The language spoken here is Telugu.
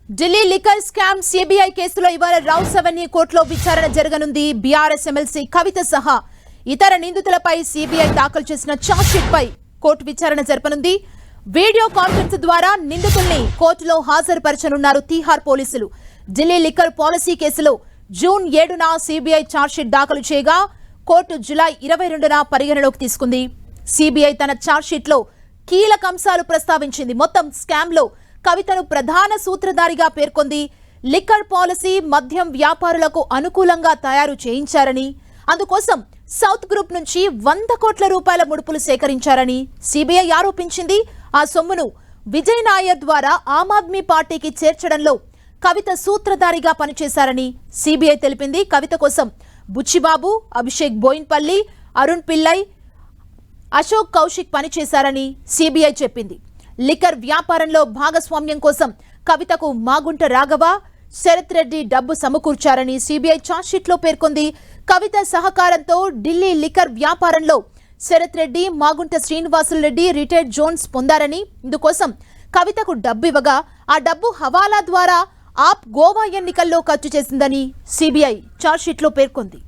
ఢిల్లీ లిక్కర్ స్కామ్ సిబిఐ కేసులో ఇవాళ రౌస్ అవెన్యూ కోర్టులో విచారణ జరగనుంది. బీఆర్ఎస్ ఎమ్మెల్సీ కవిత సహా ఇతర నిందితులపై సిబిఐ దాఖలు చేసిన ఛార్జ్షీట్ పై కోర్టు విచారణ జరపనుంది. వీడియో కాన్ఫరెన్స్ ద్వారా నిందితుల్ని కోర్టులో హాజరుపరచనున్నారు తీహార్ పోలీసులు. ఢిల్లీ లిక్కర్ పాలసీ కేసులో జూన్ 7న సిబిఐ ఛార్జ్షీట్ దాఖలు చేయగా కోర్టు జూలై 22న పరిగణలోకి తీసుకుంది. సిబిఐ తన ఛార్జ్షీట్ లో కీలక అంశాలు ప్రస్తావించింది. మొత్తం స్కామ్ లో కవితను ప్రధాన సూత్రధారిగా పేర్కొంది. లిక్కర్ పాలసీ మద్యం వ్యాపారులకు అనుకూలంగా తయారు చేయించారని, అందుకోసం సౌత్ గ్రూప్ నుంచి 100 కోట్ల రూపాయల ముడుపులు సేకరించారని సిబిఐ ఆరోపించింది. ఆ సొమ్మును విజయ్ నాయర్ ద్వారా ఆమ్ ఆద్మీ పార్టీకి చేర్చడంలో కవిత సూత్రధారిగా పనిచేశారని సిబిఐ తెలిపింది. కవిత కోసం బుచ్చిబాబు, అభిషేక్ బోయిన్పల్లి, అరుణ్ పిల్లై, అశోక్ కౌశిక్ పనిచేశారని సిబిఐ చెప్పింది. లిక్కర్ వ్యాపారంలో భాగస్వామ్యం కోసం కవితకు మాగుంట రాఘవ, శరత్ రెడ్డి డబ్బు సమకూర్చారని సిబిఐ ఛార్జ్షీట్ లో పేర్కొంది. కవిత సహకారంతో ఢిల్లీ లిక్కర్ వ్యాపారంలో శరత్ రెడ్డి, మాగుంట శ్రీనివాసులు రెడ్డి రిటైర్డ్ జోన్స్ పొందారని, ఇందుకోసం కవితకు డబ్బు ఇవ్వగా ఆ డబ్బు హవాలా ద్వారా ఆప్ గోవా ఎన్నికల్లో ఖర్చు చేసిందని సిబిఐ ఛార్జ్షీట్ లో పేర్కొంది.